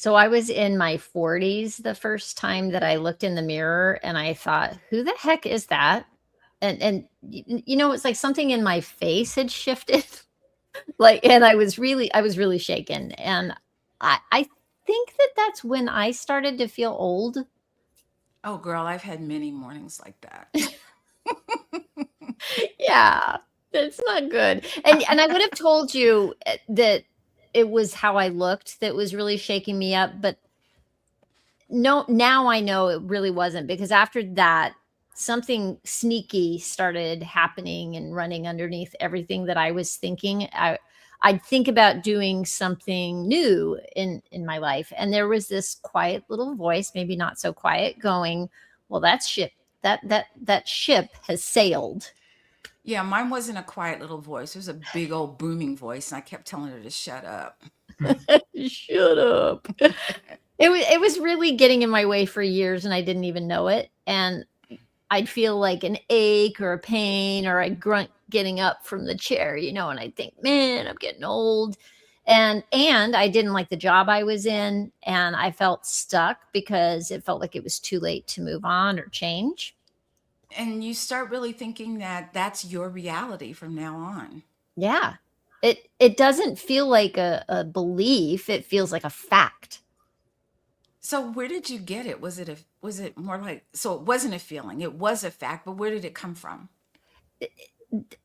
So I was in my 40s the first time that I looked in the mirror and I thought, "Who the heck is that?" And it's like something in my face had shifted. Like, and I was really shaken. And I think that that's when I started to feel old. Oh, girl, I've had many mornings like that. Yeah, that's not good. And I would have told you that it was how I looked that was really shaking me up, but no, now I know it really wasn't, because after that, something sneaky started happening and running underneath everything that I was thinking. I'd think about doing something new in my life, and there was this quiet little voice, maybe not so quiet, going, "Well, that ship has sailed." Yeah, mine wasn't a quiet little voice. It was a big old booming voice, and I kept telling her to shut up. Shut up. It was really getting in my way for years, and I didn't even know it. And I'd feel like an ache or a pain, or I'd grunt getting up from the chair, and I'd think, "Man, I'm getting old." And I didn't like the job I was in, and I felt stuck because it felt like it was too late to move on or change. And you start really thinking that that's your reality from now on. Yeah. It doesn't feel like a belief, it feels like a fact. So where did you get it? Was it more like, so it wasn't a feeling, it was a fact, but where did it come from?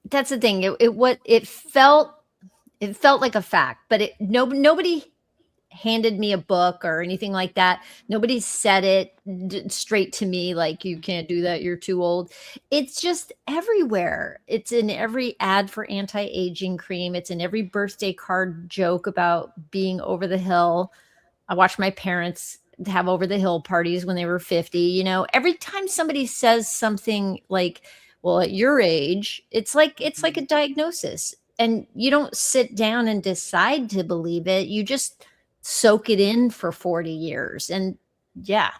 That's the thing. It felt like a fact, but nobody handed me a book or anything like that. Nobody said it straight to me, like, "You can't do that, you're too old." It's just everywhere. It's in every ad for anti-aging cream. It's in every birthday card joke about being over the hill. I watched my parents have over the hill parties when they were 50. Every time somebody says something like, "Well, at your age," it's like a Mhm. diagnosis. And you don't sit down and decide to believe it. You just soak it in for 40 years. And yeah,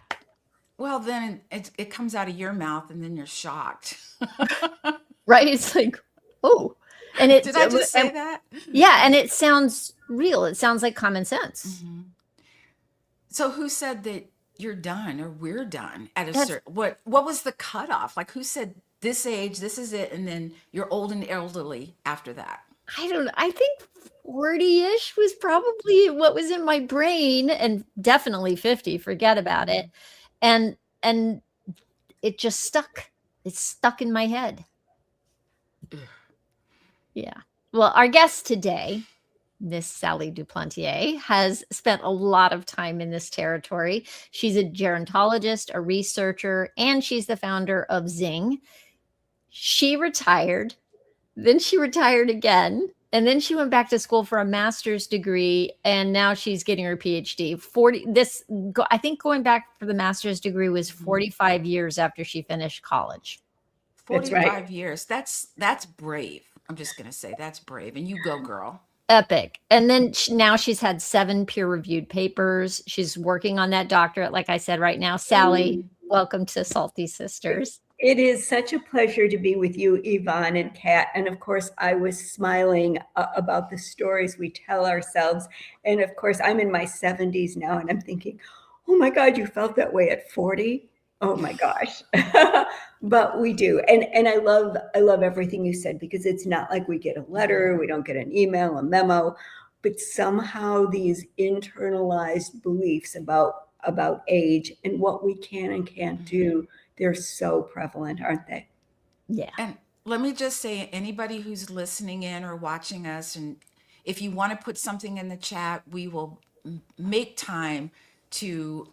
Well, then it comes out of your mouth and then you're shocked. right. It's like, oh, and Did it's I just say that? yeah, and it sounds real. It sounds like common sense. Mhm. So who said that you're done or we're done at a That's certain, what was the cutoff? Like who said this age, this is it, and then you're old and elderly after that? I think 40-ish was probably what was in my brain, and definitely 50, forget about it. Mhm. And it just stuck. It's stuck in my head. Ugh. Yeah. Well, our guest today, Miss Sally Duplantier, has spent a lot of time in this territory. She's a gerontologist, a researcher, and she's the founder of Zing. She retired. Then she retired again, and then she went back to school for a master's degree, and now she's getting her PhD. 40 this go I think going back for the master's degree was Mhm. 45 years after she finished college. That's right. 45 years. That's brave. I'm just going to say that's brave. And you go, girl. Epic. And then now she's had 7 peer-reviewed papers. She's working on that doctorate, like I said, right now. Sally, Mhm. welcome to Salty Sisters. It is such a pleasure to be with you, Yvonne and Kat. And of course, I was smiling about the stories we tell ourselves. And of course, I'm in my 70s now, and I'm thinking, oh my God, you felt that way at 40? Oh my gosh. But we do. And I love everything you said, because it's not like we get a letter, Mhm. we don't get an email, a memo, but somehow these internalized beliefs about age and what we can and can't Mhm. do, they're so prevalent, aren't they? Yeah. And let me just say, anybody who's listening in or watching us, and if you want to put something in the chat, we will make time to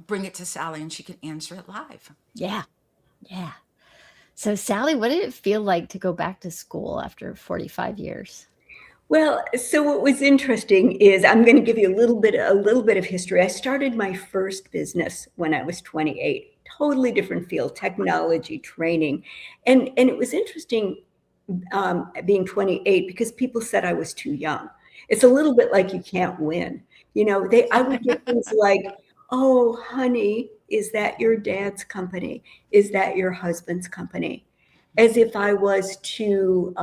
bring it to Sally and she can answer it live. Yeah. Yeah. So, Sally, what did it feel like to go back to school after 45 years? Well, so what was interesting is I'm going to give you a little bit of history. I started my first business when I was 28. Totally different field, technology, training, and it was interesting being 28, because people said I was too young. It's a little bit like you can't win. I would get things like, "Oh, honey, is that your dad's company? Is that your husband's company?" As if I was too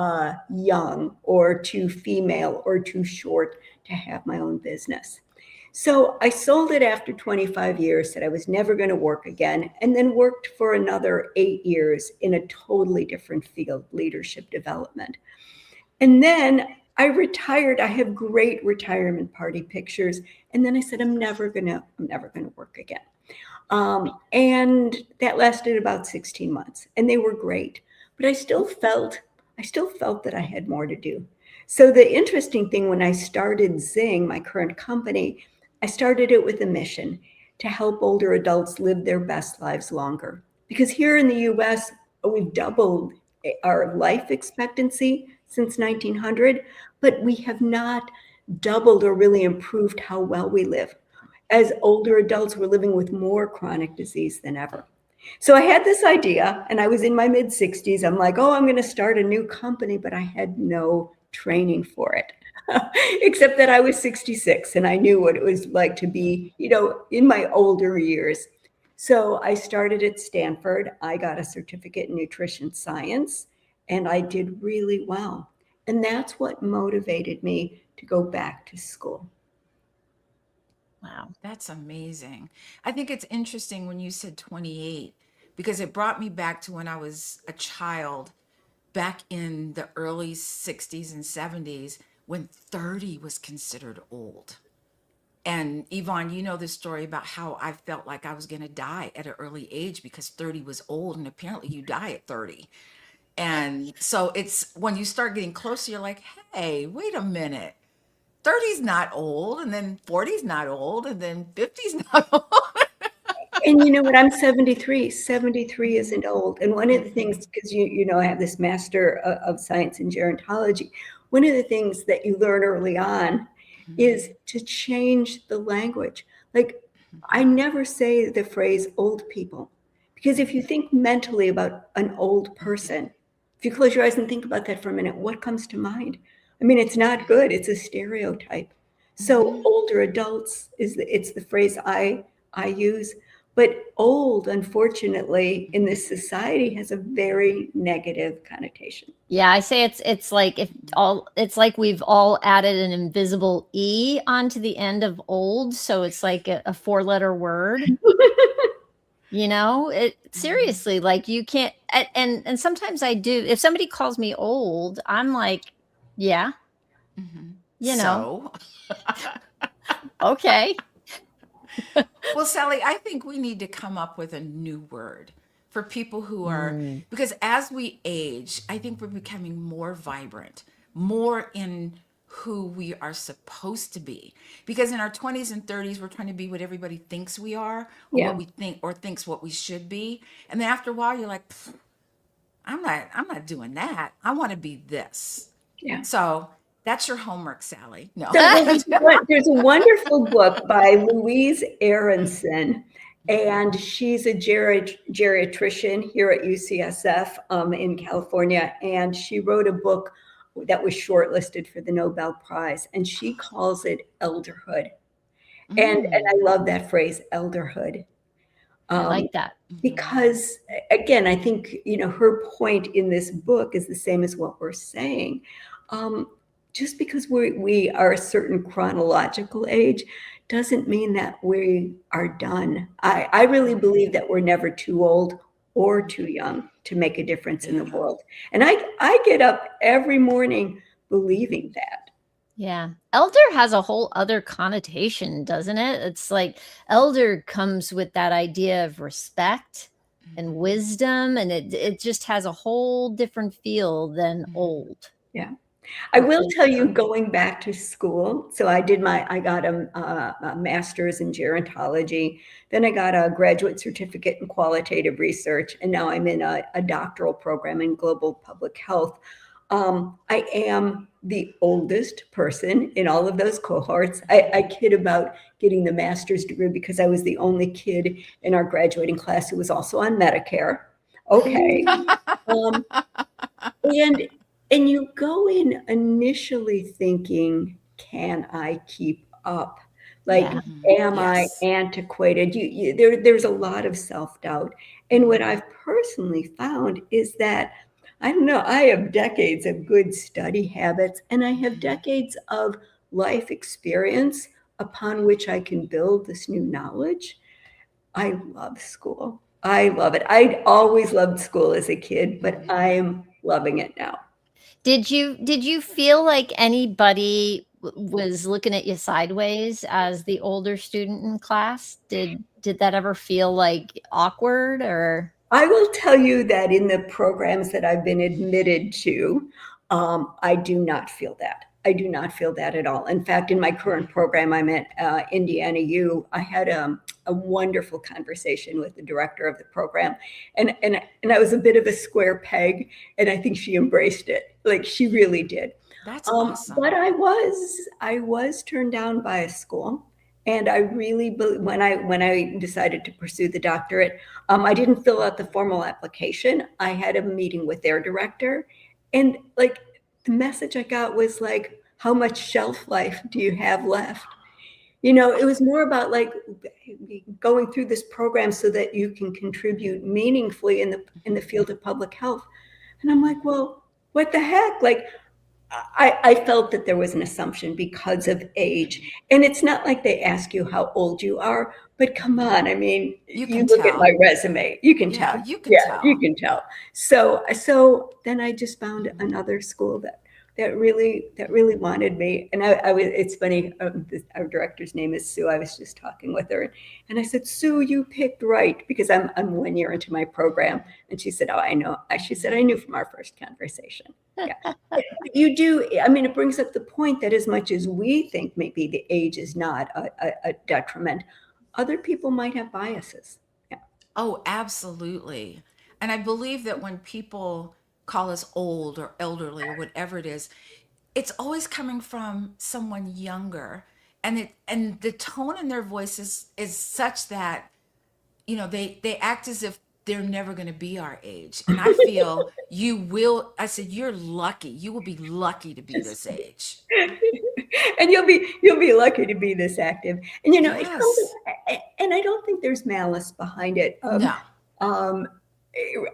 young or too female or too short to have my own business. So I sold it after 25 years, said I was never going to work again, and then worked for another 8 years in a totally different field, leadership development. And then I retired. I have great retirement party pictures. And then I said, I'm never gonna work again. And that lasted about 16 months, and they were great. But I still felt that I had more to do. So the interesting thing, when I started Zing, my current company, I started it with a mission to help older adults live their best lives longer. Because here in the US, we've doubled our life expectancy since 1900, but we have not doubled or really improved how well we live. As older adults, we're living with more chronic disease than ever. So I had this idea, and I was in my mid-60s. I'm like, oh, I'm going to start a new company, but I had no training for it, except that I was 66, and I knew what it was like to be, in my older years. So I started at Stanford. I got a certificate in nutrition science, and I did really well. And that's what motivated me to go back to school. Wow, that's amazing. I think it's interesting when you said 28, because it brought me back to when I was a child, back in the early 60s and 70s, when 30 was considered old. And Yvonne, you know the story about how I felt like I was going to die at an early age because 30 was old, and apparently you die at 30. And so it's when you start getting closer, you're like, hey, wait a minute. 30's not old, and then 40's not old, and then 50's not old. And you know what? I'm 73. 73 isn't old. And one of the things, because I have this master of science in gerontology, one of the things that you learn early on is to change the language. Like, I never say the phrase old people, because if you think mentally about an old person, if you close your eyes and think about that for a minute, what comes to mind? I mean, it's not good. It's a stereotype. So older adults it's the phrase I use. But old, unfortunately, in this society has a very negative connotation. Yeah, I say it's like it's like we've all added an invisible E onto the end of old, so it's like a 4-letter word. Seriously, like you can't, and sometimes I do. If somebody calls me old, I'm like, yeah, So, okay. well, Sally, I think we need to come up with a new word for people who are, because as we age, I think we're becoming more vibrant, more in who we are supposed to be. Because in our 20s and 30s, we're trying to be what everybody thinks we are, or what we think, or thinks what we should be. And then after a while, you're like, I'm not doing that. I want to be this. Yeah. So that's your homework, Sally. No. So there's a wonderful book by Louise Aronson, and she's a geriatrician here at UCSF in California, and she wrote a book that was shortlisted for the Nobel Prize, and she calls it elderhood. And I love that phrase, elderhood. I like that. Because, again, I think, her point in this book is the same as what we're saying. Just because we are a certain chronological age doesn't mean that we are done. I really believe that we're never too old or too young to make a difference in the world. And I get up every morning believing that. Yeah. Elder has a whole other connotation, doesn't it? It's like elder comes with that idea of respect and wisdom, and it just has a whole different feel than old. Yeah. I will tell you, going back to school, so I got a master's in gerontology, then I got a graduate certificate in qualitative research, and now I'm in a doctoral program in global public health. I am the oldest person in all of those cohorts. I kid about getting the master's degree because I was the only kid in our graduating class who was also on Medicare. Okay. And you go in initially thinking, can I keep up? Like, am I antiquated? There's a lot of self-doubt. And what I've personally found is that, I don't know, I have decades of good study habits, and I have decades of life experience upon which I can build this new knowledge, I love school. I love it. I always loved school as a kid, but I'm loving it now. Did you feel like anybody was looking at you sideways as the older student in class? Did that ever feel, like, awkward or I will tell you that in the programs that I've been admitted to, I do not feel that. I do not feel that at all. In fact, in my current program, I'm at Indiana U. I had a wonderful conversation with the director of the program, and I was a bit of a square peg, and I think she embraced it. Like she really did. That's awesome. But I was turned down by a school. And I really, when I decided to pursue the doctorate, I didn't fill out the formal application. I had a meeting with their director, and like the message I got was like, "How much shelf life do you have left?" You know, it was more about like going through this program so that you can contribute meaningfully in the field of public health. And I'm like, well, what the heck? Like, I felt that there was an assumption because of age. And it's not like they ask you how old you are, but come on. I mean, You you can look at tell. my resume, you can Yeah, tell. you can Yeah, you tell. can tell. So then I just found another school that really wanted me. And I was, it's funny, our director's name is Sue. I was just talking with her and I said, Sue, you picked right, because I'm 1 year into my program. And she said, oh, I know. She said, I knew from our first conversation. Yeah. You do. I mean, it brings up the point that as much as we think maybe the age is not a detriment, other people might have biases. Yeah. Oh, absolutely. And I believe that when people call us old or elderly or whatever it is, it's always coming from someone younger. And the tone in their voices is such that, they act as if they're never going to be our age. And I feel I said, you're lucky. You will be lucky to be this age. And you'll be lucky to be this active. And it comes, Yes. and I don't think there's malice behind it. No. Um,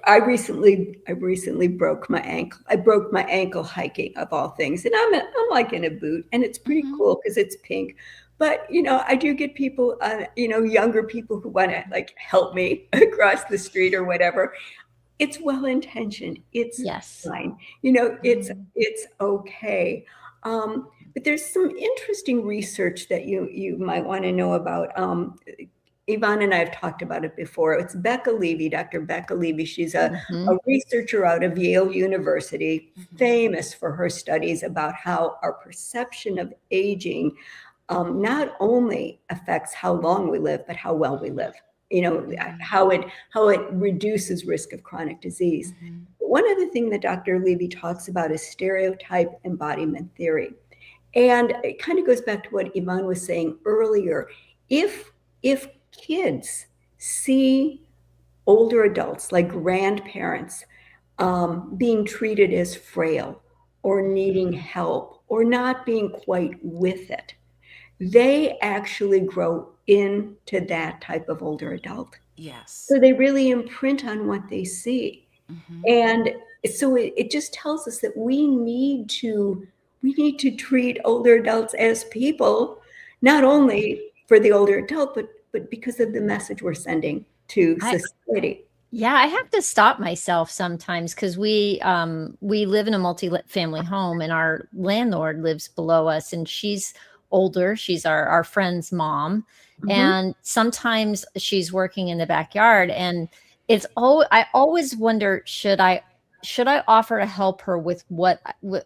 I recently broke my ankle. I broke my ankle hiking, of all things, and I'm like in a boot, and it's pretty cool because it's pink. But I do get people, younger people who want to like help me across the street or whatever. It's well intentioned. It's Yes. fine. It's okay. But there's some interesting research that you might want to know about. Yvonne and I have talked about it before. It's Becca Levy, Dr. Becca Levy. She's a researcher out of Yale University, famous for her studies about how our perception of aging not only affects how long we live, but how well we live. How it reduces risk of chronic disease. But one other thing that Dr. Levy talks about is stereotype embodiment theory. And it kind of goes back to what Yvonne was saying earlier. If kids see older adults like grandparents being treated as frail or needing help or not being quite with it, they actually grow into that type of older adult. Yes. So they really imprint on what they see. And so it just tells us that we need to treat older adults as people, not only for the older adult, but because of the message we're sending to society. Yeah, I have to stop myself sometimes because we live in a multi-family home and our landlord lives below us and she's older. She's our friend's mom. And sometimes she's working in the backyard and I always wonder, should I offer to help her with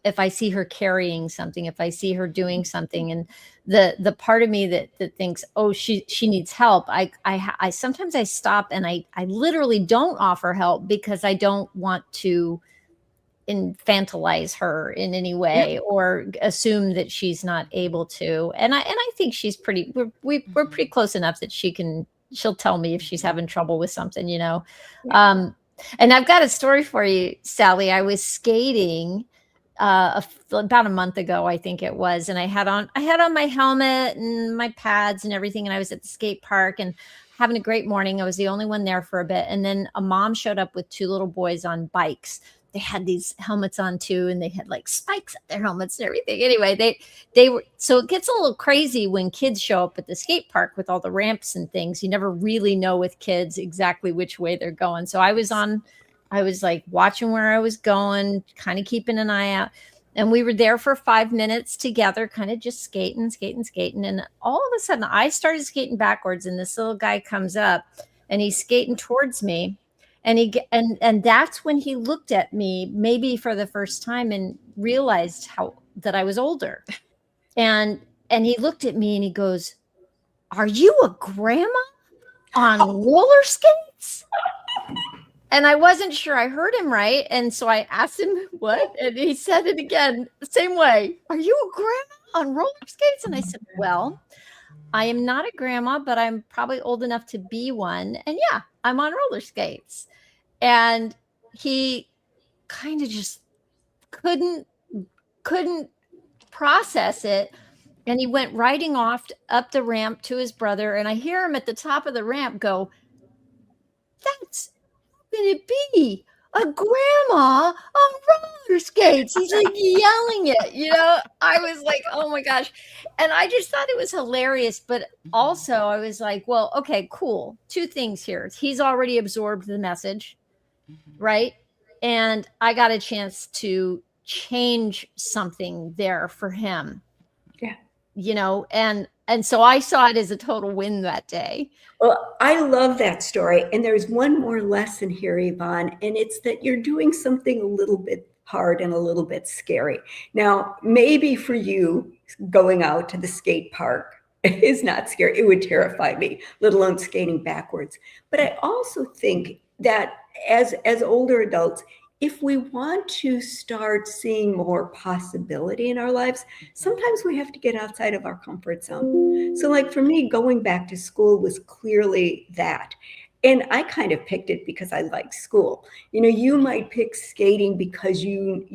if I see her carrying something, if I see her doing something, and the part of me that thinks, oh, she needs help. I sometimes I stop and I literally don't offer help because I don't want to infantilize her in any way or assume that she's not able to. And I think she's we're pretty close enough that she'll tell me if she's having trouble with something, and I've got a story for you, Sally. I was skating about a month ago, I think it was, and I had on my helmet and my pads and everything, and I was at the skate park and having a great morning. I was the only one there for a bit, and then a mom showed up with two little boys on bikes. they had these helmets on too, and they had like spikes at their helmets and everything. Anyway, they were, so it gets a little crazy when kids show up at the skate park with all the ramps and things. You never really know with kids exactly which way they're going. So I was like watching where I was going, kind of keeping an eye out. And we were there for 5 minutes together, kind of just skating. And all of a sudden I started skating backwards, and this little guy comes up and he's skating towards me. And that's when he looked at me, maybe for the first time, and realized that I was older. And he looked at me and he goes, "Are you a grandma on roller skates?" And I wasn't sure I heard him right. And so I asked him what, and he said it again, the same way. "Are you a grandma on roller skates?" And I said, "Well, I am not a grandma, but I'm probably old enough to be one. And yeah, I'm on roller skates." And he kind of just couldn't process it. And he went riding off up the ramp to his brother. And I hear him at the top of the ramp go, "That's going to be a grandma on roller skates." He's like yelling it, I was like, oh my gosh. And I just thought it was hilarious. But also I was like, well, okay, cool. Two things here. He's already absorbed the message, right? And I got a chance to change something there for him. Yeah. And so I saw it as a total win that day. Well, I love that story. And there's one more lesson here, Yvonne, and it's that you're doing something a little bit hard and a little bit scary. Now, maybe for you, going out to the skate park is not scary. It would terrify me, let alone skating backwards. But I also think that as older adults, if we want to start seeing more possibility in our lives, sometimes we have to get outside of our comfort zone. So like for me, going back to school was clearly that. And I kind of picked it because I like school. You might pick skating because you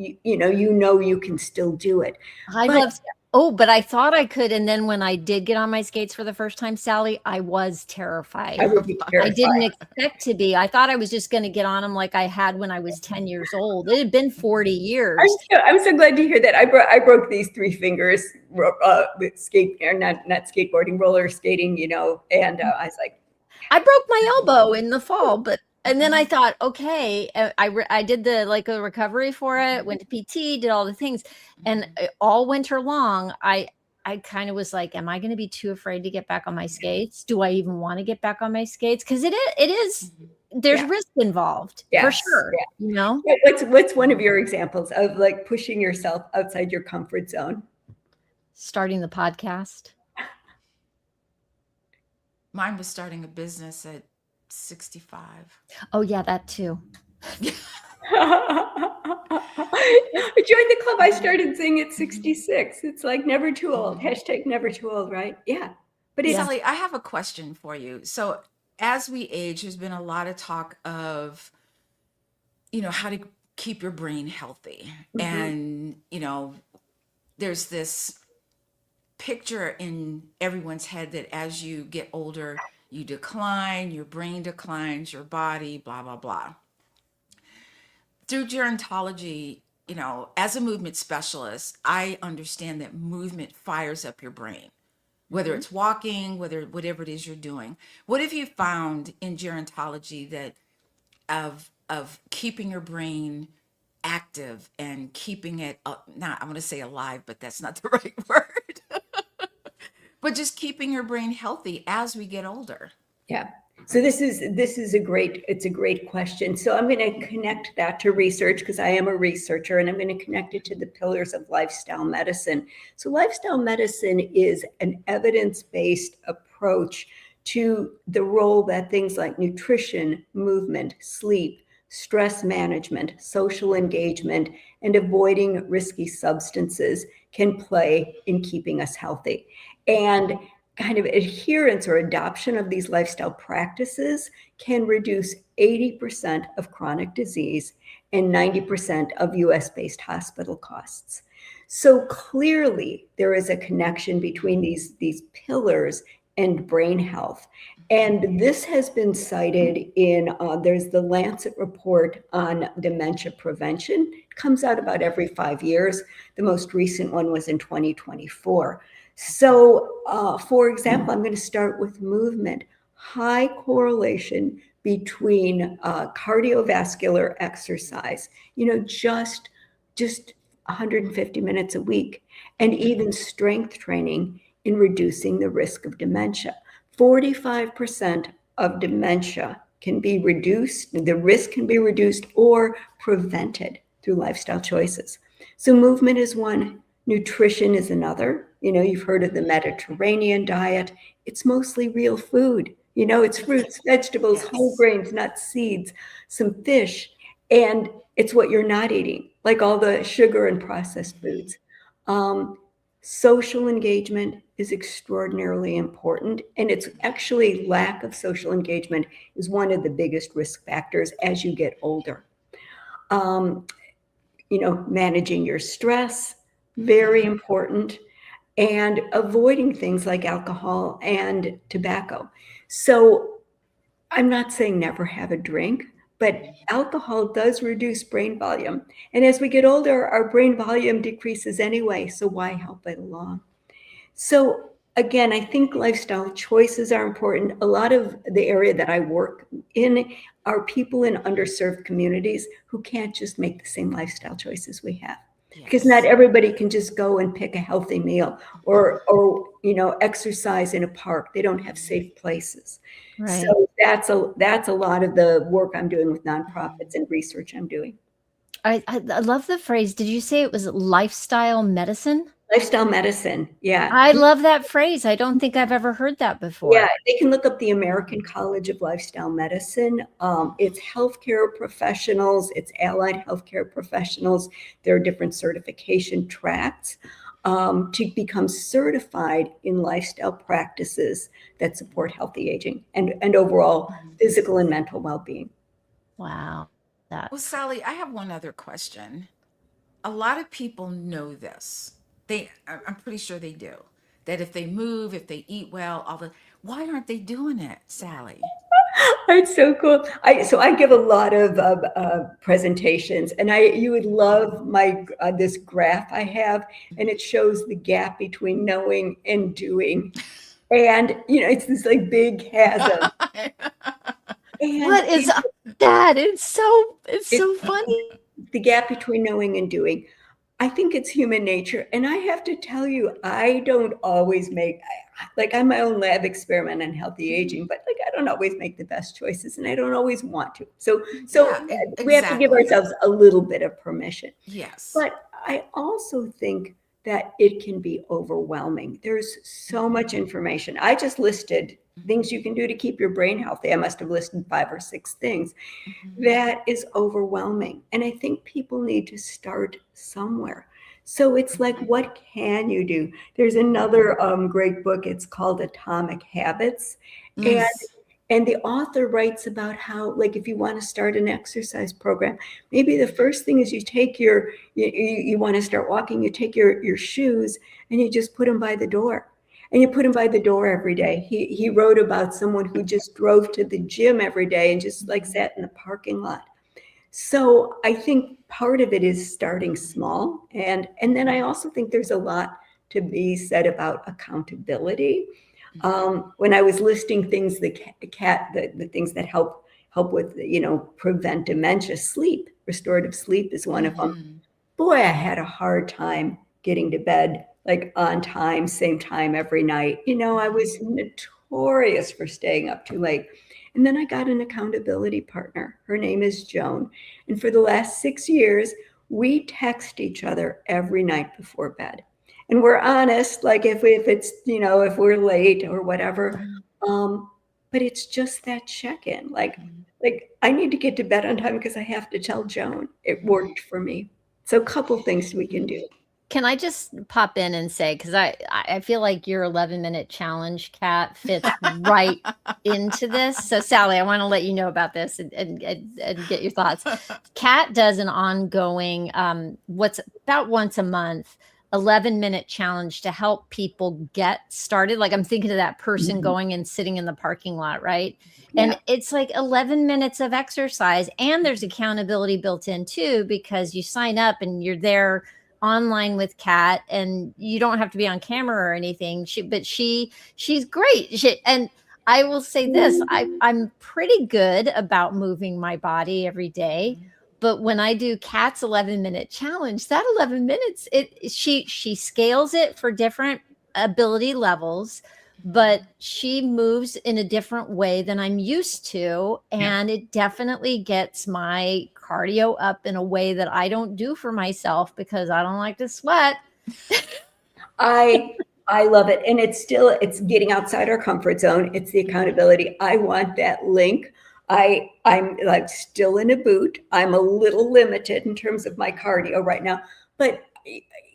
can still do it. I love. Oh, but I thought I could. And then when I did get on my skates for the first time, Sally, I was terrified. I would be terrified. I didn't expect to be. I thought I was just going to get on them like I had when I was 10 years old. It had been 40 years. I'm so glad to hear that. I broke these 3 fingers with not skateboarding, roller skating, and I was like, I broke my elbow in the fall, and then I thought, okay, I did a recovery for it, went to PT, did all the things. And all winter long, I kind of was like, am I going to be too afraid to get back on my skates? Do I even want to get back on my skates? Because it is, there's risk involved, for sure. Yeah. What's one of your examples of like pushing yourself outside your comfort zone? Starting the podcast. Mine was starting a business at 65. Oh yeah, that too. Join the club. I started Zing at 66. It's like never too old. # never too old, right? Yeah. But Sally, I have a question for you. So as we age, there's been a lot of talk of, how to keep your brain healthy. And, there's this picture in everyone's head that as you get older, you decline, your brain declines, your body, blah, blah, blah. Through gerontology, as a movement specialist, I understand that movement fires up your brain, whether it's walking, whatever it is you're doing. What have you found in gerontology that of keeping your brain active and keeping it, not, I want to say alive, but that's not the right word, but just keeping your brain healthy as we get older? Yeah. So this is a great question. So I'm going to connect that to research because I am a researcher, and I'm going to connect it to the pillars of lifestyle medicine. So lifestyle medicine is an evidence-based approach to the role that things like nutrition, movement, sleep, stress management, social engagement, and avoiding risky substances can play in keeping us healthy. And kind of adherence or adoption of these lifestyle practices can reduce 80% of chronic disease and 90% of US-based hospital costs. So clearly there is a connection between these pillars and brain health. And this has been cited in, there's the Lancet report on dementia prevention. It comes out about every 5 years. The most recent one was in 2024. So, for example, I'm going to start with movement. High correlation between cardiovascular exercise, just 150 minutes a week, and even strength training in reducing the risk of dementia. 45% of dementia can be reduced, the risk can be reduced or prevented through lifestyle choices. So movement is one, nutrition is another. You've heard of the Mediterranean diet. It's mostly real food. It's fruits, vegetables, whole grains, nuts, seeds, some fish, and it's what you're not eating, like all the sugar and processed foods. Social engagement is extraordinarily important, and it's actually lack of social engagement is one of the biggest risk factors as you get older. Managing your stress, very important, and avoiding things like alcohol and tobacco. So I'm not saying never have a drink, but alcohol does reduce brain volume. And as we get older, our brain volume decreases anyway, so why help it along? So again, I think lifestyle choices are important. A lot of the area that I work in are people in underserved communities who can't just make the same lifestyle choices we have. Because not everybody can just go and pick a healthy meal or exercise in a park. They don't have safe places. Right. So that's a lot of the work I'm doing with nonprofits and research I'm doing. I love the phrase. Did you say it was lifestyle medicine? Lifestyle medicine, yeah. I love that phrase. I don't think I've ever heard that before. Yeah, they can look up the American College of Lifestyle Medicine. It's healthcare professionals, it's allied healthcare professionals. There are different certification tracks to become certified in lifestyle practices that support healthy aging and overall physical and mental well-being. Wow. Well, Sally, I have one other question. A lot of people know this. I'm pretty sure they do. That if they move, if they eat well, why aren't they doing it, Sally? It's so cool. So I give a lot of presentations, and you would love my this graph I have, and it shows the gap between knowing and doing, and it's this like big chasm. What is that? It's so funny. The gap between knowing and doing. I think it's human nature. And I have to tell you, I don't always I'm my own lab experiment on healthy aging, but I don't always make the best choices and I don't always want to. So we have to give ourselves a little bit of permission. Yes. But I also think that it can be overwhelming. There's so much information. I just listed things you can do to keep your brain healthy. I must have listed 5 or 6 things. That is overwhelming. And I think people need to start somewhere. So it's like, what can you do? There's another great book. It's called Atomic Habits. And the author writes about how, like, if you want to start an exercise program, maybe the first thing is you want to start walking, you take your shoes and you just put them by the door. And you put him by the door every day. He wrote about someone who just drove to the gym every day and just sat in the parking lot. So I think part of it is starting small. And then I also think there's a lot to be said about accountability. When I was listing things, the things that help with, prevent dementia, restorative sleep is one of them. Boy, I had a hard time getting to bed on time, same time every night. I was notorious for staying up too late. And then I got an accountability partner. Her name is Joan. And for the last 6 years, we text each other every night before bed. And we're honest, if it's, if we're late or whatever. But it's just that check-in. I need to get to bed on time because I have to tell Joan it worked for me. So a couple things we can do. Can I just pop in and say, because I feel like your 11-minute challenge, Kat, fits right into this. So Sally, I want to let you know about this and get your thoughts. Kat does an ongoing, what's about once a month, 11-minute challenge to help people get started. Like I'm thinking of that person Mhm. going and sitting in the parking lot, right? Yeah. And it's like 11 minutes of exercise, and there's accountability built in too, because you sign up and you're there online with Kat, and you don't have to be on camera or anything. She's great. And I will say this, I'm pretty good about moving my body every day. But when I do Kat's 11-minute challenge, that 11 minutes, she scales it for different ability levels, but she moves in a different way than I'm used to. And it definitely gets my cardio up in a way that I don't do for myself because I don't like to sweat. I love it. And it's getting outside our comfort zone. It's the accountability. I want that link. I'm like still in a boot. I'm a little limited in terms of my cardio right now, but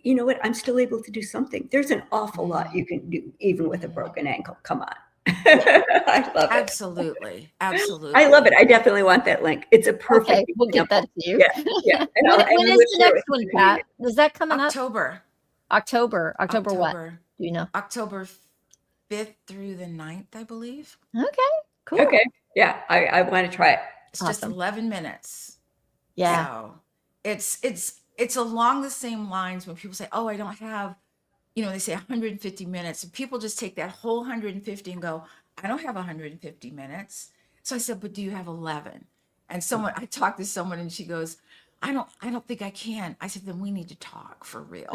you know what? I'm still able to do something. There's an awful lot you can do even with a broken ankle. Come on. I love it. Absolutely. Absolutely. I love it. I definitely want that link. It's a perfect Okay, we'll get that example. to you. Yeah, yeah. And When and is we'll the share next it one, with the Pat? community. Is that coming up? October. October what? October. Do you know? October 5th through the 9th, I believe. Okay, cool. Okay. Yeah, I want to try it. It's just Awesome. 11 minutes. Yeah. So it's along the same lines when people say, oh, I don't have, they say 150 minutes. And people just take that whole 150 and go, I don't have 150 minutes. So I said, but do you have 11? And I talked to someone and she goes, I don't think I can. I said, then we need to talk for real.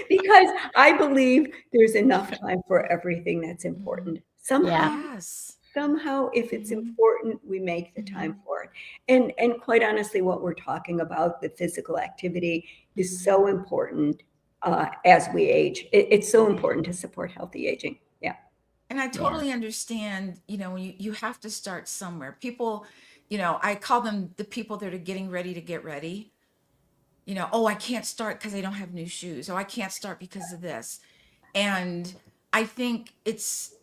Because I believe there's enough time for everything that's important. Yes. Somehow, if it's important, we make the time for it. And quite honestly, what we're talking about, the physical activity, is so important as we age. It's so important to support healthy aging. Yeah. And I totally understand, when you have to start somewhere. People, I call them the people that are getting ready to get ready. Oh, I can't start because I don't have new shoes. Oh, I can't start because of this. And I think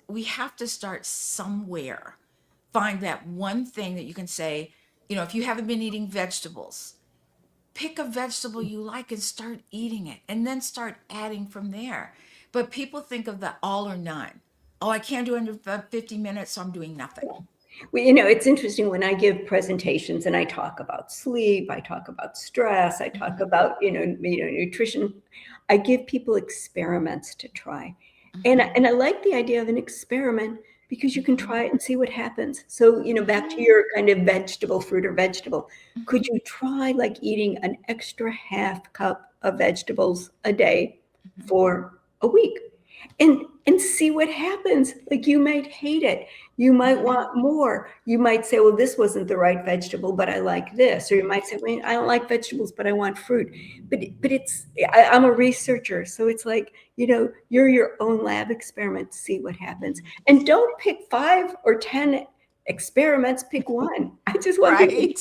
we have to start somewhere. Find that one thing that you can say, if you haven't been eating vegetables, pick a vegetable you like and start eating it, and then start adding from there. But people think of the all or none. Oh, I can't do under 50 minutes, so I'm doing nothing. Well, it's interesting when I give presentations and I talk about sleep, I talk about stress, I talk about, nutrition. I give people experiments to try. And I like the idea of an experiment because you can try it and see what happens. So, back to your kind of fruit or vegetable, could you try like eating an extra half cup of vegetables a day for a week? And see what happens. Like you might hate it. You might want more. You might say, well, this wasn't the right vegetable, but I like this. Or you might say, well, I don't like vegetables, but I want fruit. But I'm a researcher. So it's like, you're your own lab experiment, see what happens. And don't pick 5 or 10 experiments, pick one. I just want to pick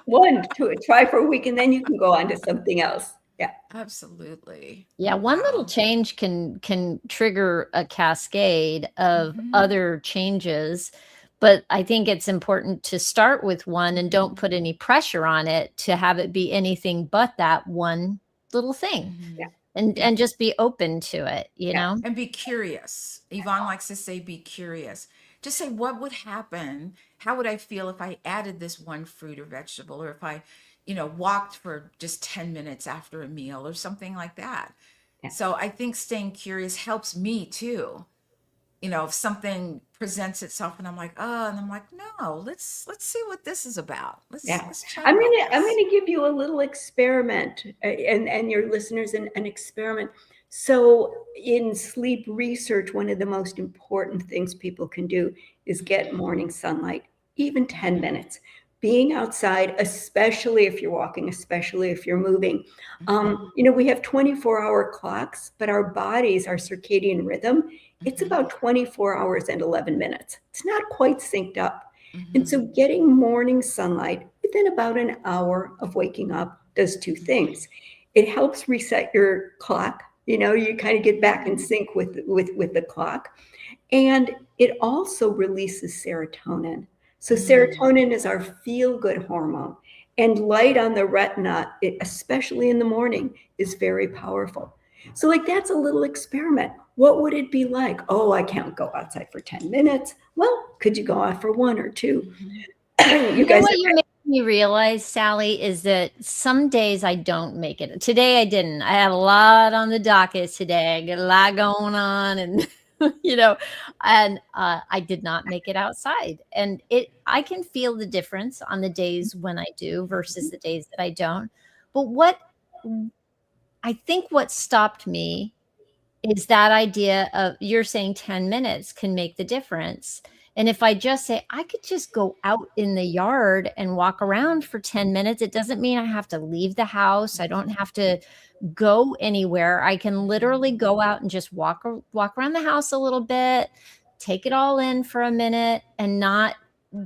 one to try for a week, and then you can go on to something else. Yeah. Absolutely. Yeah, one little change can trigger a cascade of other changes, but I think it's important to start with one and don't put any pressure on it to have it be anything but that one little thing. Yeah. And just be open to it, know? And be curious. Yvonne likes to say, be curious. Just say, what would happen? How would I feel if I added this one fruit or vegetable, or if I walked for just 10 minutes after a meal or something like that. Yeah. So I think staying curious helps me too. If something presents itself and I'm like, oh, and I'm like, no, let's see what this is about. Let's chat I'm about gonna give you a little experiment and your listeners an experiment. So in sleep research, one of the most important things people can do is get morning sunlight, even 10 minutes. Being outside, especially if you're walking, especially if you're moving. We have 24-hour clocks, but our bodies, our circadian rhythm, it's about 24 hours and 11 minutes. It's not quite synced up. And so getting morning sunlight within about an hour of waking up does 2 things. It helps reset your clock. You kind of get back in sync with the clock. And it also releases serotonin. So serotonin is our feel-good hormone. And light on the retina, especially in the morning, is very powerful. So like that's a little experiment. What would it be like? Oh, I can't go outside for 10 minutes. Well, could you go out for 1 or 2? You know what you're making me realize, Sally, is that some days I don't make it. Today I didn't. I had a lot on the docket today. I got a lot going on, and and I did not make it outside. And I can feel the difference on the days when I do versus the days that I don't. But I think what stopped me is that idea of you're saying 10 minutes can make the difference. And if I just say, I could just go out in the yard and walk around for 10 minutes, it doesn't mean I have to leave the house. I don't have to go anywhere. I can literally go out and just walk around the house a little bit, take it all in for a minute and not,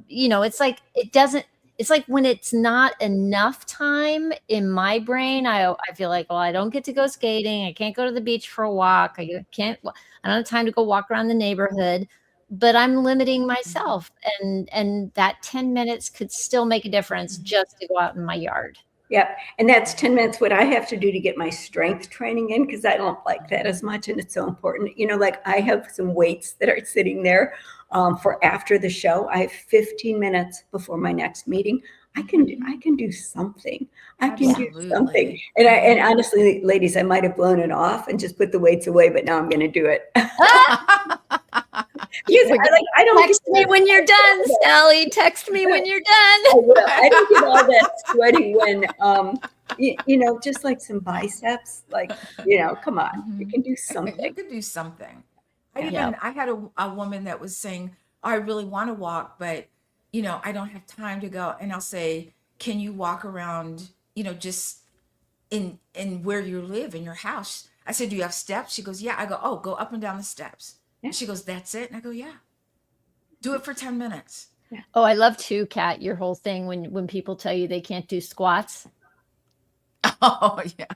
it's like, it's like when it's not enough time in my brain, I feel like, well, I don't get to go skating. I can't go to the beach for a walk. I don't have time to go walk around the neighborhood, but I'm limiting myself. And that 10 minutes could still make a difference just to go out in my yard. Yeah. And that's 10 minutes what I have to do to get my strength training in, because I don't like that as much. And it's so important. Like I have some weights that are sitting there for after the show. I have 15 minutes before my next meeting. I can do something. I can do something. And honestly, ladies, I might have blown it off and just put the weights away, but now I'm going to do it. I don't text me when you're done, Sally. Text me when you're done. I don't get all that sweaty when, just like some biceps, come on, you can do something. You can do something. I had a woman that was saying, oh, I really want to walk, but, I don't have time to go. And I'll say, can you walk around, just in where you live, in your house? I said, do you have steps? She goes, yeah. I go, oh, go up and down the steps. Yeah. She goes, that's it? And I go, yeah. Do it for 10 minutes. Yeah. Oh, I love too, Kat, your whole thing when people tell you they can't do squats. Oh, yeah.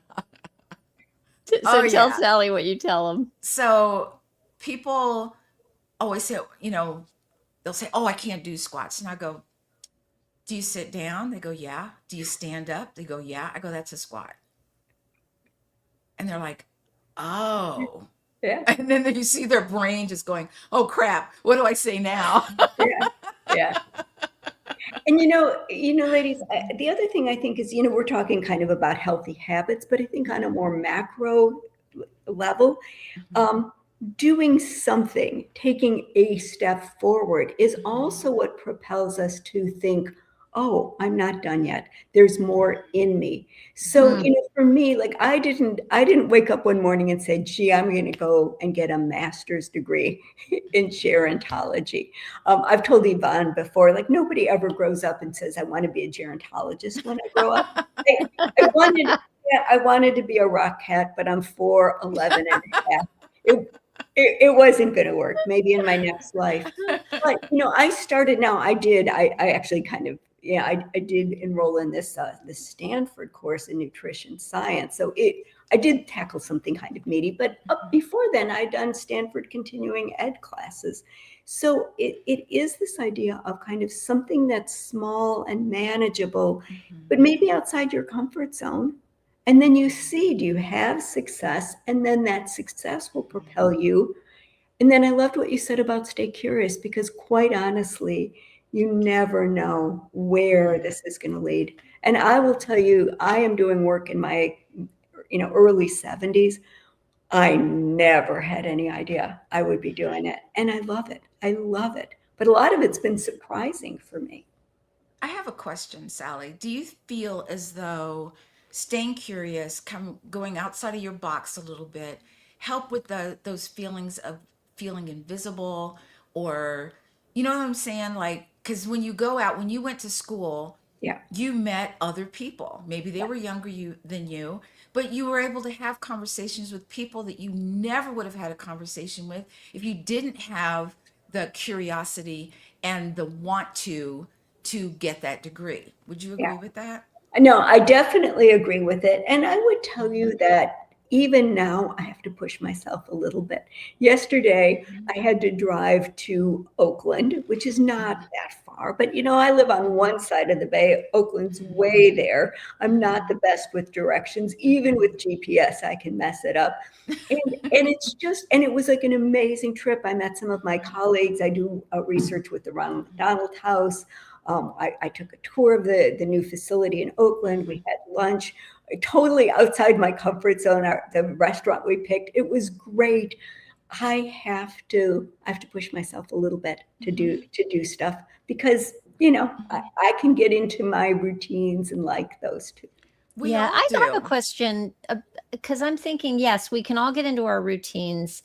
So tell Sally what you tell them. So people always say, they'll say, oh, I can't do squats. And I go, do you sit down? They go, yeah. Do you stand up? They go, yeah. I go, that's a squat. And they're like, oh. Yeah. And then you see their brain just going, oh, crap. What do I say now? Yeah. And, ladies, the other thing I think is, we're talking kind of about healthy habits, but I think on a more macro level, doing something, taking a step forward is also what propels us to think, oh, I'm not done yet. There's more in me. So, for me, like I didn't wake up one morning and say, gee, I'm going to go and get a master's degree in gerontology. I've told Yvonne before, like nobody ever grows up and says, I want to be a gerontologist when I grow up. I wanted to be a rock cat, but I'm 4'11" and a half. It wasn't going to work, maybe in my next life. But, I started now. I actually kind of, I did enroll in this Stanford course in nutrition science. So I did tackle something kind of meaty, but before then I'd done Stanford continuing ed classes. So it is this idea of kind of something that's small and manageable, but maybe outside your comfort zone. And then you see, do you have success? And then that success will propel you. And then I loved what you said about stay curious, because quite honestly, you never know where this is going to lead. And I will tell you, I am doing work in my, early 70s. I never had any idea I would be doing it. And I love it. But a lot of it's been surprising for me. I have a question, Sally. Do you feel as though staying curious, going outside of your box a little bit, help with those feelings of feeling invisible, or, you know what I'm saying? Like, because when you go out, when you went to school, you met other people. Maybe they were younger than you, but you were able to have conversations with people that you never would have had a conversation with if you didn't have the curiosity and the want to get that degree. Would you agree with that? No, I definitely agree with it. And I would tell you that even now, I have to push myself a little bit. Yesterday, I had to drive to Oakland, which is not that far far. But, I live on one side of the bay. Oakland's way there. I'm not the best with directions. Even with GPS, I can mess it up. And it was like an amazing trip. I met some of my colleagues. I do research with the Ronald McDonald House. I took a tour of the new facility in Oakland. We had lunch, totally outside my comfort zone. The restaurant we picked, it was great. I have to push myself a little bit to do stuff because I can get into my routines and like those too. We Yeah, all I have do. a question because I'm thinking, yes, we can all get into our routines,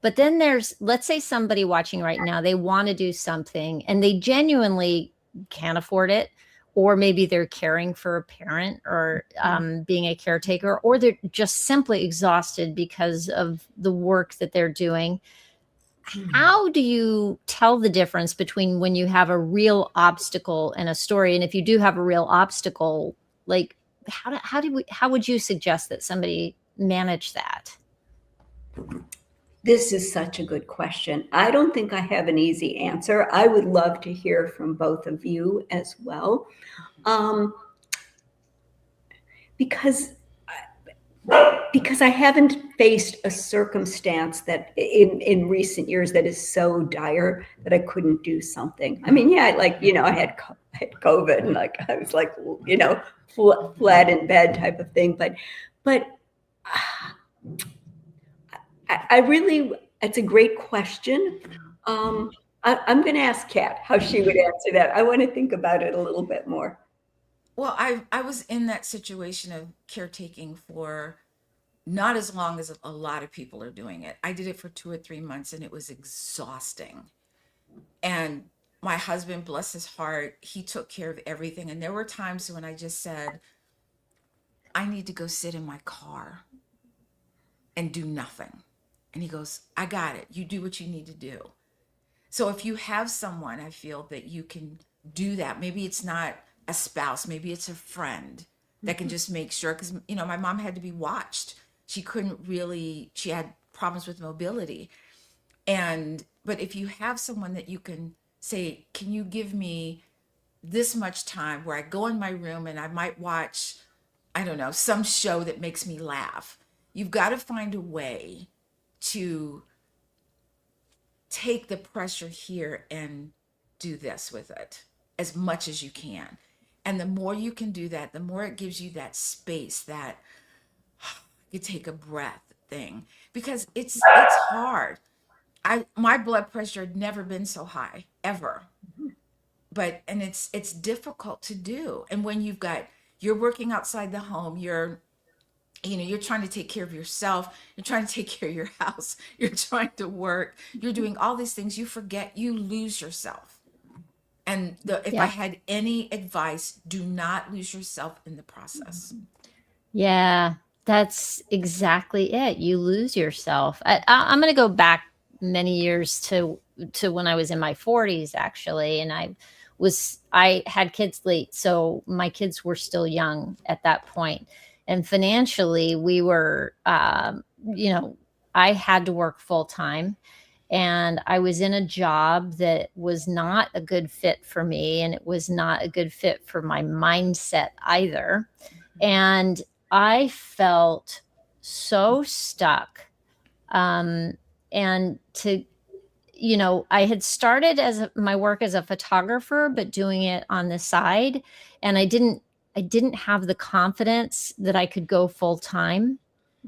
but then let's say somebody watching right now, they want to do something and they genuinely can't afford it, or maybe they're caring for a parent or being a caretaker, or they're just simply exhausted because of the work that they're doing. How do you tell the difference between when you have a real obstacle and a story? And if you do have a real obstacle, like how would you suggest that somebody manage that? This is such a good question. I don't think I have an easy answer. I would love to hear from both of you as well. Because I haven't faced a circumstance that in recent years that is so dire that I couldn't do something. I mean, yeah, I had COVID and I was flat in bed type of thing. But I really, it's a great question. I'm going to ask Kat how she would answer that. I want to think about it a little bit more. Well, I was in that situation of caretaking for not as long as a lot of people are doing it. I did it for 2 or 3 months and it was exhausting. And my husband, bless his heart, he took care of everything. And there were times when I just said, I need to go sit in my car and do nothing. And he goes, I got it. You do what you need to do. So if you have someone, I feel that you can do that. Maybe it's not a spouse, maybe it's a friend that can just make sure, because my mom had to be watched. She had problems with mobility. But if you have someone that you can say, can you give me this much time where I go in my room and I might watch, I don't know, some show that makes me laugh. You've got to find a way to take the pressure here and do this with it as much as you can. And the more you can do that, the more it gives you that space, that you take a breath thing, because it's hard. My blood pressure had never been so high ever. And it's difficult to do. And when you're working outside the home, you're trying to take care of yourself, you're trying to take care of your house, you're trying to work, you're doing all these things, you lose yourself. And if I had any advice, do not lose yourself in the process. Yeah, that's exactly it. You lose yourself. I'm going to go back many years to when I was in my 40s, actually. And I had kids late. So my kids were still young at that point. And financially, we were, I had to work full time. And I was in a job that was not a good fit for me. And it was not a good fit for my mindset either. And I felt so stuck. And I had started my work as a photographer, but doing it on the side. And I didn't have the confidence that I could go full time.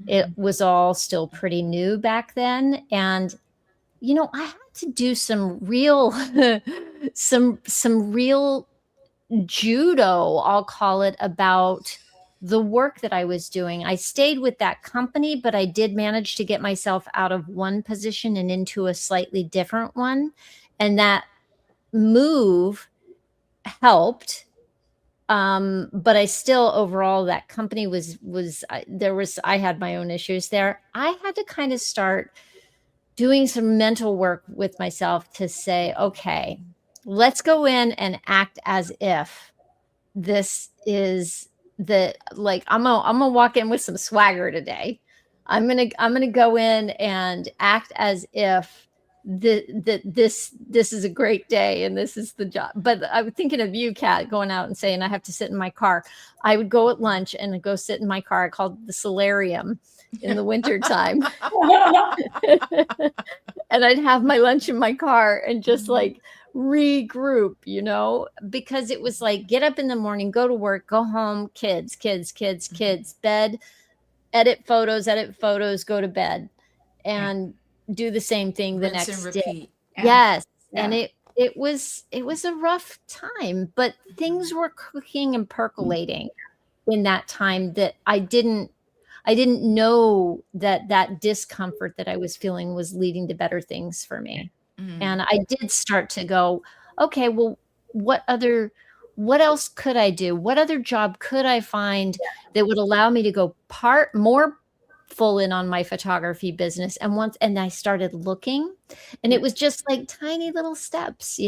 It was all still pretty new back then. And, I had to do some real, some real judo, I'll call it, about the work that I was doing. I stayed with that company, but I did manage to get myself out of one position and into a slightly different one. And that move helped. But I still, overall, that company I had my own issues there. I had to kind of start doing some mental work with myself to say, okay, let's go in and act as if this is I'm gonna walk in with some swagger today. I'm gonna go in and act as if this is a great day and this is the job. But I was thinking of you, Kat, going out and saying I have to sit in my car. I would go at lunch and go sit in my car. I called it the solarium in the wintertime. And I'd have my lunch in my car and just like regroup, because it was like, get up in the morning, go to work, go home, kids, bed, edit photos, go to bed, and do the same thing the Rinse and next day. repeat. Yes. Yeah. And it was a rough time, but things were cooking and percolating in that time that I didn't know that discomfort that I was feeling was leading to better things for me. And I did start to go, okay, well, what else could I do? What other job could I find that would allow me to go more full in on my photography business? And I started looking, and it was just like tiny little steps,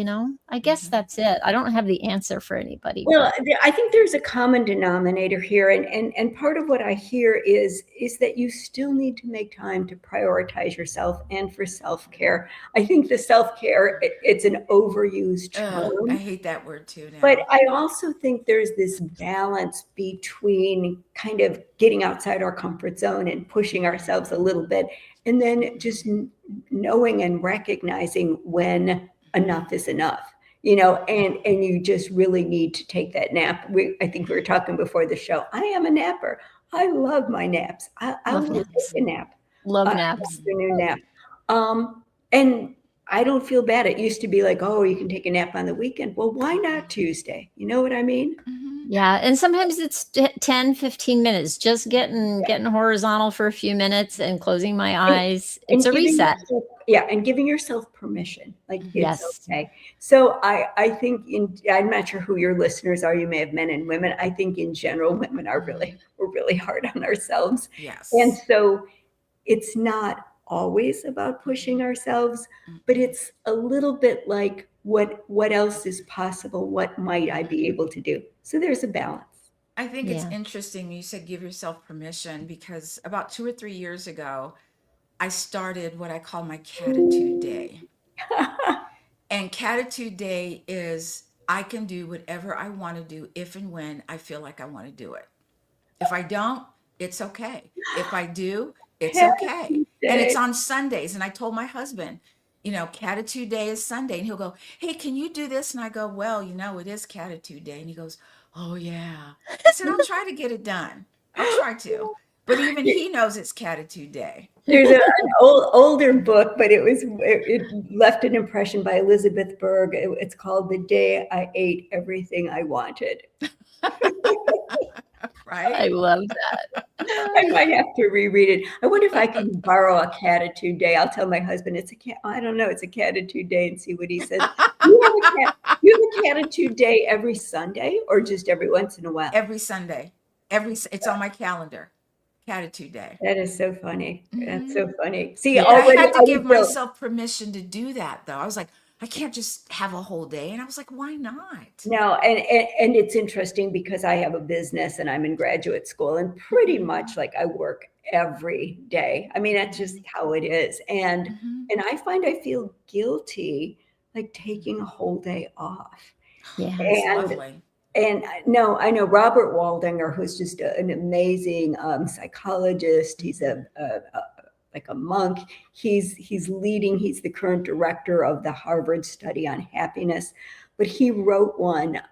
I guess that's it. I don't have the answer for anybody. Well, I think there's a common denominator here, and part of what I hear is that you still need to make time to prioritize yourself and for self-care. I think the self-care, it's an overused term. I hate that word too now. But I also think there's this balance between kind of getting outside our comfort zone and pushing ourselves a little bit, and then just knowing and recognizing when enough is enough. And you just really need to take that nap. I think we were talking before the show. I am a napper. I love my naps. I will take a nap. Love naps. Afternoon nap. And I don't feel bad. It used to be like, oh, you can take a nap on the weekend. Well, why not Tuesday? You know what I mean? Yeah. And sometimes it's 10, 15 minutes, just getting horizontal for a few minutes and closing my eyes. It's a reset. And giving yourself permission. Like, it's Yes. okay. So I think I'm not sure who your listeners are. You may have men and women. I think in general, women we're really hard on ourselves. Yes. And so it's not always about pushing ourselves, but it's a little bit like what else is possible? What might I be able to do? So there's a balance. I think it's interesting you said give yourself permission, because about 2 or 3 years ago, I started what I call my Catitude Day. And Catitude Day is I can do whatever I want to do if and when I feel like I want to do it. If I don't, it's okay. If I do, it's okay. And it's on Sundays. And I told my husband, Catitude Day is Sunday. And he'll go, hey, can you do this? And I go, well, it is Catitude Day. And he goes, oh, yeah. I said, I'll try to get it done. I'll try to. But even he knows it's Catitude Day. There's an older book, but it left an impression by Elizabeth Berg. It's called The Day I Ate Everything I Wanted. Right? I love that. I might have to reread it. I wonder if I can borrow a Catitude Day. I'll tell my husband it's a Catitude Day and see what he says. You have a Catitude Day every Sunday or just every once in a while? Every Sunday. It's on my calendar. Catitude Day. That is so funny. That's so funny. See, I already had to give feel- myself permission to do that, though. I was like, I can't just have a whole day. And I was like, why not? No, and it's interesting because I have a business and I'm in graduate school, and pretty much like I work every day. I mean, that's just how it is. And I find I feel guilty like taking a whole day off. Yeah. It's lovely. And no, I know Robert Waldinger, who's just an amazing psychologist. He's like a monk. He's the current director of the Harvard study on happiness. But he wrote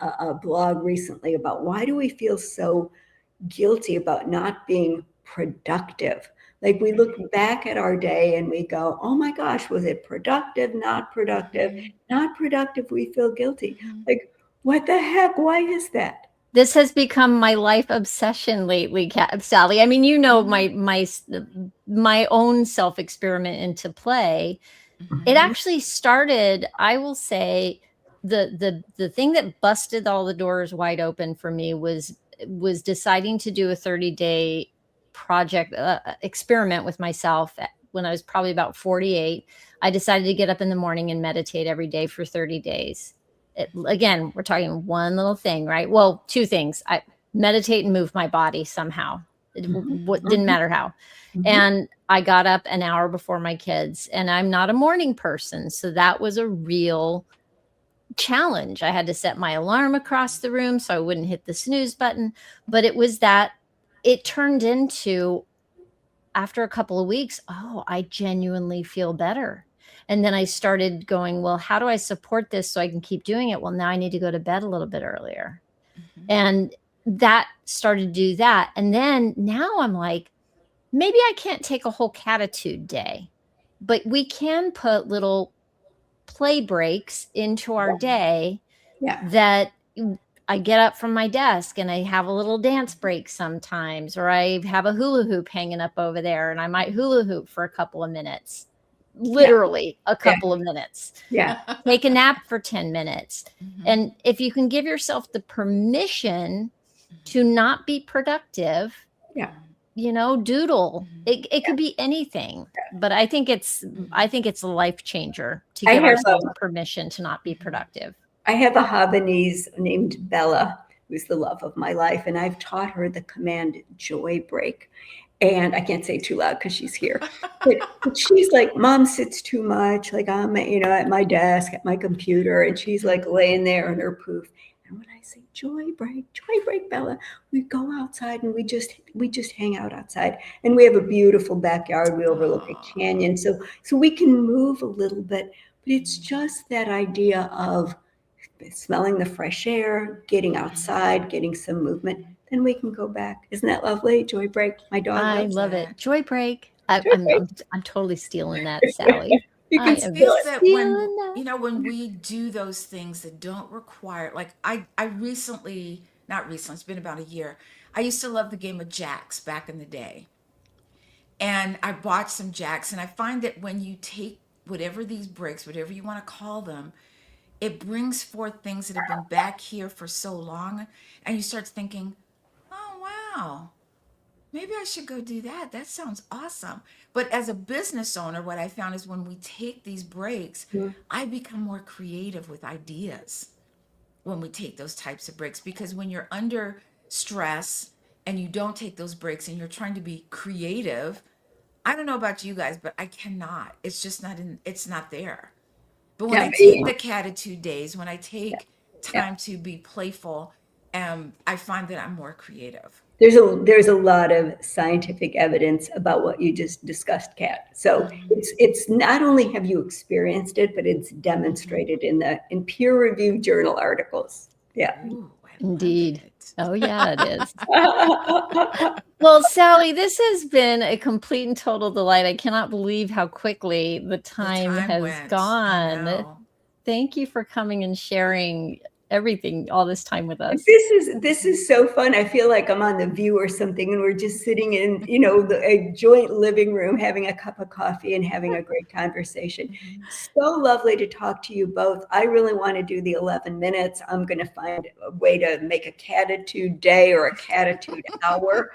a blog recently about why do we feel so guilty about not being productive? Like we look back at our day and we go, oh my gosh, was it productive, not productive? Not productive, we feel guilty. Like, what the heck? Why is that? This has become my life obsession lately, Sally. I mean, my own self-experiment into play. It actually started, I will say, the thing that busted all the doors wide open for me was deciding to do a 30-day project experiment with myself when I was probably about 48. I decided to get up in the morning and meditate every day for 30 days. Again, we're talking one little thing, right? Well, two things. I meditate and move my body somehow. Didn't matter how. And I got up an hour before my kids, and I'm not a morning person. So that was a real challenge. I had to set my alarm across the room so I wouldn't hit the snooze button. But it turned into, after a couple of weeks, oh, I genuinely feel better. And then I started going, well, how do I support this so I can keep doing it? Well, now I need to go to bed a little bit earlier. And that started to do that. And then now I'm like, maybe I can't take a whole catitude day, but we can put little play breaks into our day that I get up from my desk and I have a little dance break sometimes, or I have a hula hoop hanging up over there and I might hula hoop for a couple of minutes, literally a couple of minutes. Take a nap for 10 minutes. And if you can give yourself the permission to not be productive, doodle. It could be anything, but I think it's a life changer to give ourselves permission to not be productive. I have a Havanese named Bella, who's the love of my life, and I've taught her the command joy break. And I can't say too loud because she's here, but she's like, Mom sits too much. Like I'm, at my desk, at my computer, and she's like laying there in her poof. And when I say joy break, Bella, we go outside and we just hang out outside. And we have a beautiful backyard. We overlook a canyon, so we can move a little bit. But it's just that idea of smelling the fresh air, getting outside, getting some movement. Then we can go back. Isn't that lovely? Joy break. My dog. I love it. Joy break. I'm totally stealing that, Sally. You can steal it. When we do those things that don't require, like I recently, not recently, it's been about a year. I used to love the game of jacks back in the day. And I bought some jacks, and I find that when you take whatever these breaks, whatever you want to call them, it brings forth things that have been back here for so long. And you start thinking, oh, wow, maybe I should go do that. That sounds awesome. But as a business owner, what I found is when we take these breaks, I become more creative with ideas when we take those types of breaks. Because when you're under stress and you don't take those breaks and you're trying to be creative, I don't know about you guys, but I cannot. It's just it's not there. But when I take the catitude days, when I take time to be playful, I find that I'm more creative. There's a lot of scientific evidence about what you just discussed, Kat. So it's not only have you experienced it, but it's demonstrated in peer-reviewed journal articles. Yeah. Ooh, indeed. Oh yeah, it is. Well, Sally, this has been a complete and total delight. I cannot believe how quickly the time has gone. Thank you for coming and sharing everything all this time with us. This is so fun. I feel like I'm on The View or something, and we're just sitting in, a joint living room, having a cup of coffee and having a great conversation. So lovely to talk to you both. I really want to do the 11 minutes. I'm going to find a way to make a catitude day or a catitude hour.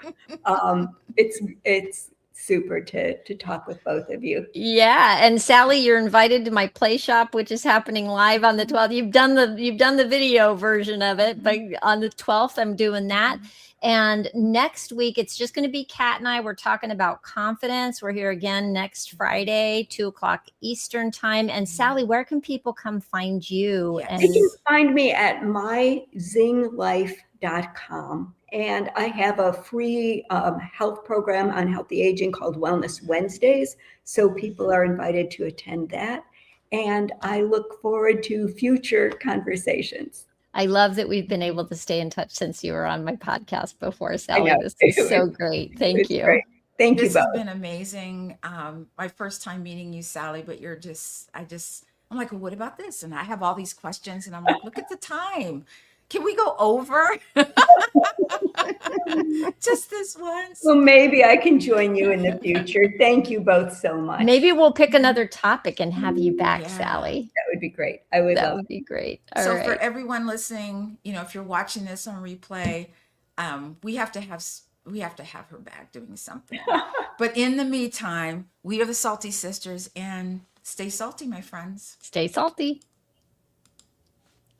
It's super to talk with both of you. Yeah, and Sally, you're invited to my play shop, which is happening live on the 12th. You've done the video version of it, but on the 12th, I'm doing that. And next week, it's just going to be Kat and I. We're talking about confidence. We're here again next Friday, 2:00 Eastern time. And Sally, where can people come find you? Yes. They can find me at myzinglife.com. And I have a free health program on healthy aging called Wellness Wednesdays. So people are invited to attend that. And I look forward to future conversations. I love that we've been able to stay in touch since you were on my podcast before, Sally. This is so great. Thank you. Great. Thank you both. This has been amazing. My first time meeting you, Sally, but I'm like, well, what about this? And I have all these questions and I'm like, look at the time. Can we go over? Just this once. Well, maybe I can join you in the future. Thank you both so much. Maybe we'll pick another topic and have you back, Sally. That would be great. I would love that would be great. So for everyone listening, if you're watching this on replay, we have to have her back doing something. But in the meantime, we are the Salty Sisters, and stay salty, my friends. Stay salty.